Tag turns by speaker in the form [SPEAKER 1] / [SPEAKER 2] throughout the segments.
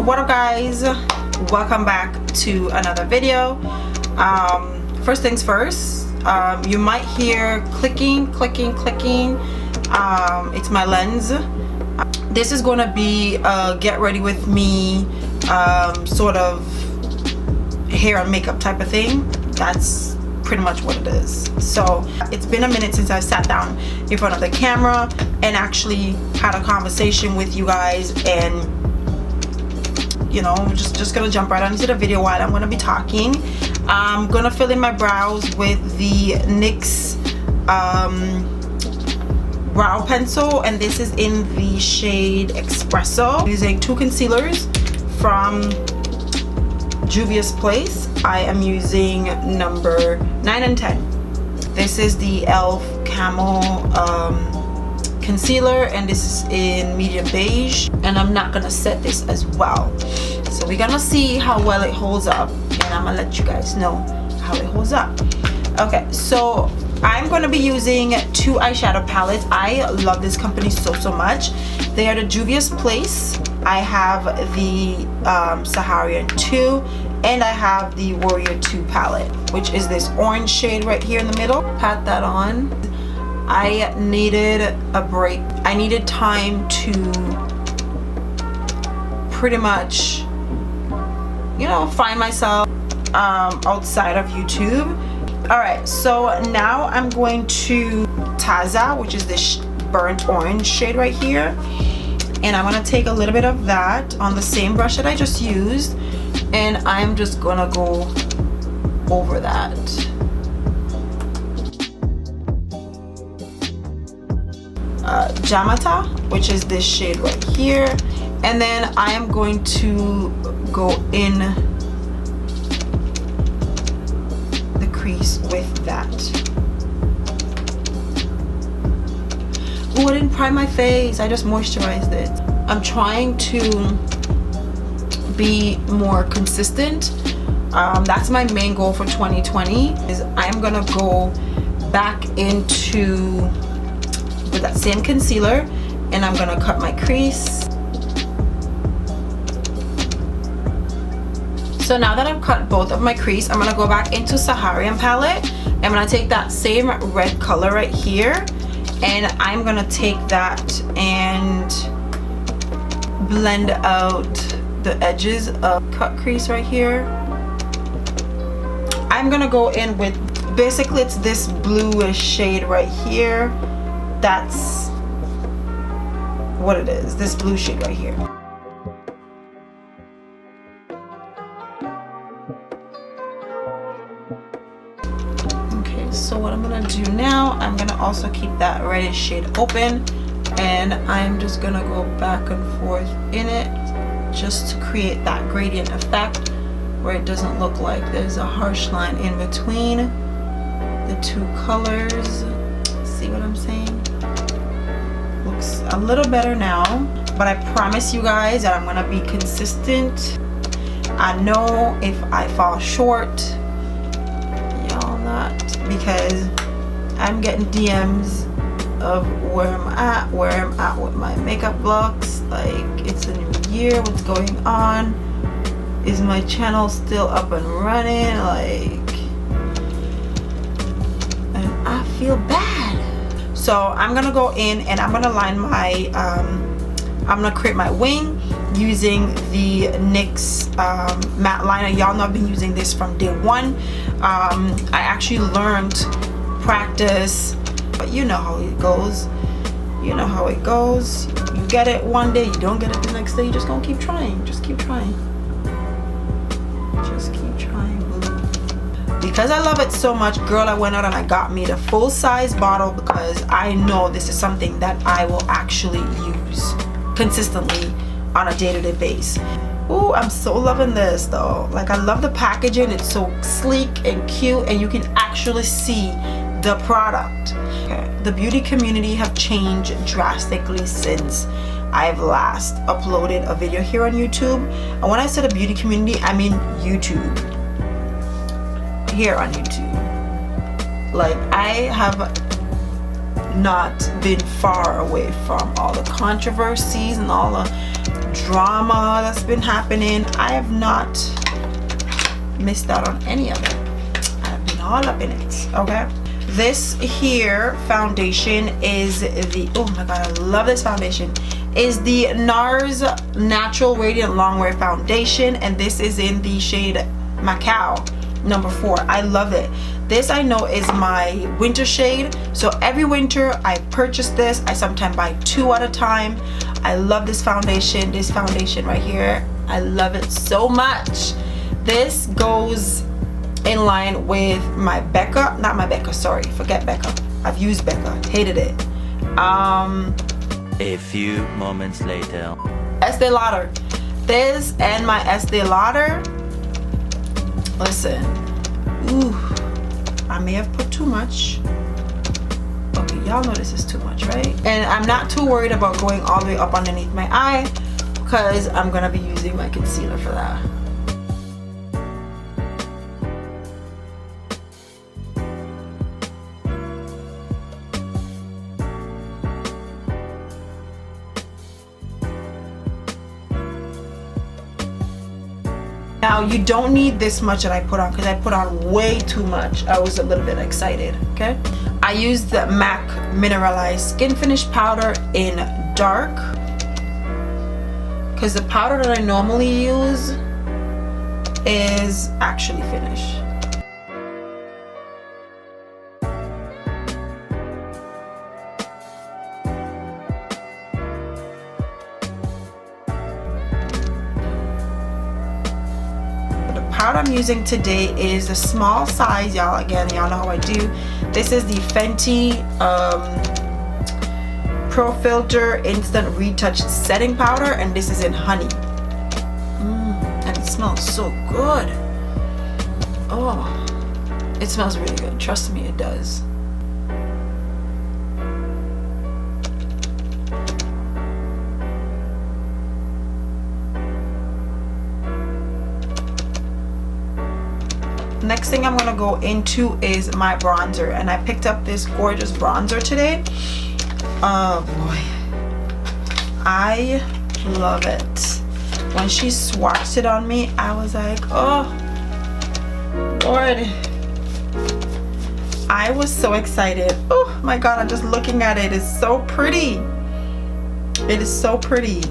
[SPEAKER 1] What up guys, welcome back to another video. First things first, you might hear clicking. It's my lens. This is going to be a get ready with me sort of hair and makeup type of thing. That's pretty much what it is. So it's been a minute since I sat down in front of the camera and actually had a conversation with you guys, and you know, just gonna jump right into the video while I'm gonna be talking. I'm gonna fill in my brows with the NYX brow pencil, and this is in the shade Espresso. I'm using two concealers from Juvia's Place. I am using number 9 and 10. This is the e.l.f. Camo concealer, and this is in medium beige, and I'm not gonna set this as well, so we're gonna see how well it holds up, and I'm gonna let you guys know how it holds up. Okay, so I'm gonna be using two eyeshadow palettes. I love this company so much. They are the Juvia's Place. I have the Saharan 2, and I have the Warrior 2 palette, which is this orange shade right here in the middle. Pat that on. I needed a break. I needed time to pretty much, you know, find myself outside of YouTube. Alright, so now I'm going to Taza, which is this burnt orange shade right here, and I'm going to take a little bit of that on the same brush that I just used, and I'm just going to go over that. Jamata, which is this shade right here, and then I am going to go in the crease with that. Oh, I didn't prime my face, I just moisturized it. I'm trying to be more consistent. That's my main goal for 2020, is I'm gonna go back into with that same concealer, and I'm gonna cut my crease. So now that I've cut both of my crease, I'm gonna go back into Saharan palette. I'm gonna take that same red color right here, and I'm gonna take that and blend out the edges of cut crease right here. I'm gonna go in with, basically it's this bluish shade right here. That's what it is, this blue shade right here. Okay, so what I'm gonna do now, I'm gonna also keep that reddish shade open, and I'm just gonna go back and forth in it just to create that gradient effect where it doesn't look like there's a harsh line in between the two colors. See what I'm saying? Looks a little better now, but I promise you guys that I'm gonna be consistent. I know if I fall short, y'all not, because I'm getting DMs of where I'm at with my makeup looks. Like, it's a new year, what's going on? Is my channel still up and running? Like, and I feel bad. So I'm gonna go in and I'm gonna line my I'm gonna create my wing using the NYX matte liner. Y'all know I've been using this from day one. I actually learned, practice, but you know how it goes. You know how it goes. You get it one day, you don't get it the next day. You just gonna keep trying. Just keep trying. Just keep trying, boo. Because I love it so much, girl, I went out and I got me the full-size bottle, because I know this is something that I will actually use consistently on a day-to-day basis. Ooh, I'm so loving this though. Like, I love the packaging. It's so sleek and cute, and you can actually see the product. Okay. The beauty community have changed drastically since I've last uploaded a video here on YouTube. And when I said a beauty community, I mean YouTube. Here on YouTube. Like, I have not been far away from all the controversies and all the drama that's been happening, I have not missed out on any of it. I've been all up in it. Okay, this here foundation is the, oh my god, I love this foundation, is the Nars Natural Radiant Longwear Foundation, and this is in the shade Macao number 4. I love it. This I know is my winter shade, so every winter I purchase this. I sometimes buy 2 at a time. I love this foundation right here. I love it so much. This goes in line with my Becca, not my Becca, sorry, forget Becca. I've used Becca, hated it.
[SPEAKER 2] A few moments later.
[SPEAKER 1] Estee Lauder. This and my Estee Lauder. Listen, ooh, I may have put too much. Okay, y'all know this is too much, right? And I'm not too worried about going all the way up underneath my eye because I'm gonna be using my concealer for that. Now you don't need this much that I put on because I put on way too much. I was a little bit excited. Okay, I used the MAC Mineralized Skin Finish Powder in dark because the powder that I normally use is actually finished. Powder I'm using today is the small size, y'all. Again, y'all know how I do. This is the Fenty Pro Filter Instant Retouch Setting Powder, and this is in honey. And it smells so good. Oh, it smells really good. Trust me, it does. Next thing I'm gonna go into is my bronzer, and I picked up this gorgeous bronzer today. Oh boy, I love it. When she swatched it on me, I was like, oh Lord, I was so excited. Oh my god, I'm just looking at it. It's so pretty. It is so pretty.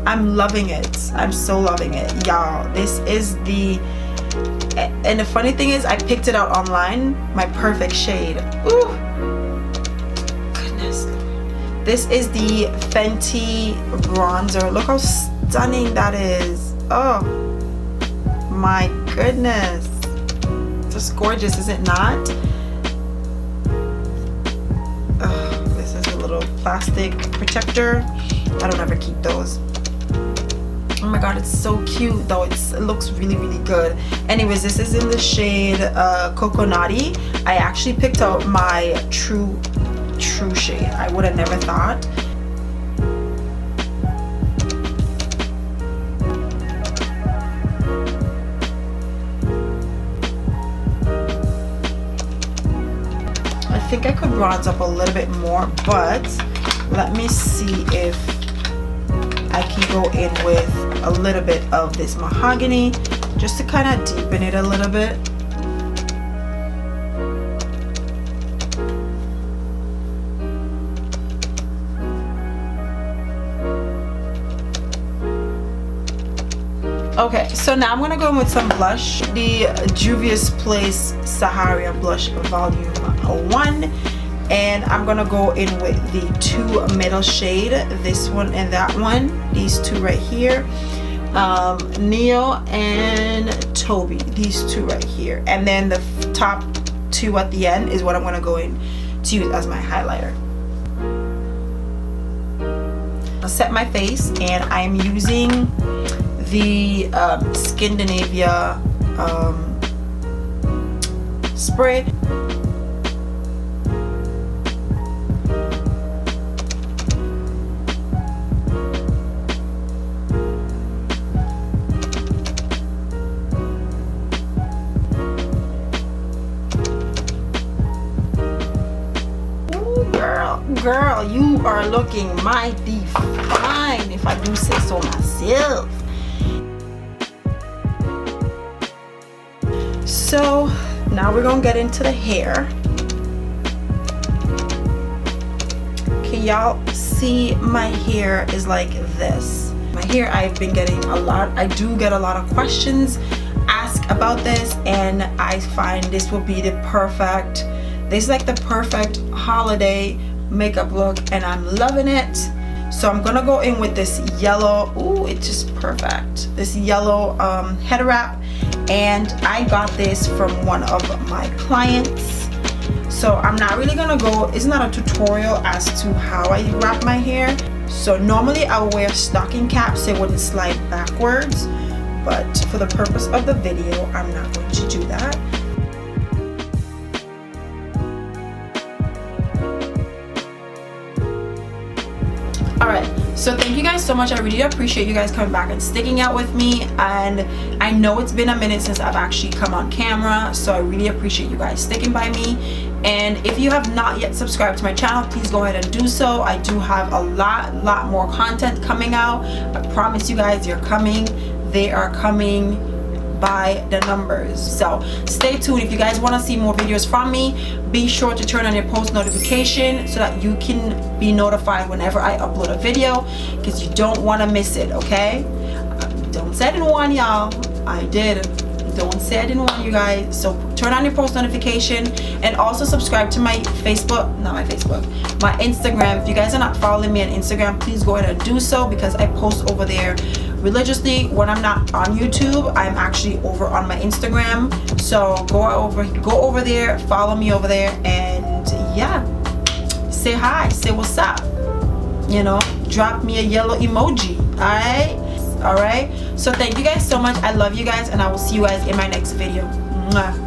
[SPEAKER 1] I'm loving it. I'm so loving it, y'all. This is the, and the funny thing is, I picked it out online, my perfect shade. Ooh, goodness. This is the Fenty bronzer. Look how stunning that is. Oh my goodness. Just gorgeous, is it not? Oh, this is a little plastic protector. I don't ever keep those. Oh my god, it's so cute though. It looks really, really good. Anyways, this is in the shade Coco. I actually picked out my true shade. I would have never thought. I think I could bronze up a little bit more, but let me see if I can go in with a little bit of this mahogany just to kind of deepen it a little bit. Okay, so now I'm gonna go in with some blush, the Juvia's Place Saharan Blush Volume 1. And I'm gonna go in with the 2 middle shade, this one and that one, these 2 right here, Neo and Toby, these 2 right here, and then the top 2 at the end is what I'm gonna go in to use as my highlighter. I'll set my face, and I'm using the Scandinavia spray. Girl, girl, you are looking mighty fine, if I do say so myself. So now we're gonna get into the hair. Okay, y'all see my hair is like this. My hair, I've been getting a lot. I do get a lot of questions asked about this, and I find this will be the perfect, this is like the perfect holiday makeup look, and I'm loving it. So I'm gonna go in with this yellow, ooh, it's just perfect, this yellow head wrap, and I got this from one of my clients. So I'm not really gonna go, it's not a tutorial as to how I wrap my hair. So normally I would wear stocking caps so it wouldn't slide backwards, but for the purpose of the video, I'm not going to do that. Alright, so thank you guys so much. I really appreciate you guys coming back and sticking out with me, and I know it's been a minute since I've actually come on camera, so I really appreciate you guys sticking by me. And if you have not yet subscribed to my channel, please go ahead and do so. I do have a lot more content coming out. I promise you guys, you're coming. They are coming by the numbers. So stay tuned. If you guys want to see more videos from me, be sure to turn on your post notification so that you can be notified whenever I upload a video, because you don't want to miss it, okay? Don't say I didn't warn y'all. I did. Don't say I didn't warn you guys. So turn on your post notification, and also subscribe to my Facebook, not my Facebook, my Instagram. If you guys are not following me on Instagram, please go ahead and do so, because I post over there religiously. When I'm not on YouTube, I'm actually over on my Instagram. So go over there, follow me over there, and yeah, say hi, say what's up, you know, drop me a yellow emoji. All right, so thank you guys so much. I love you guys, and I will see you guys in my next video. Mwah.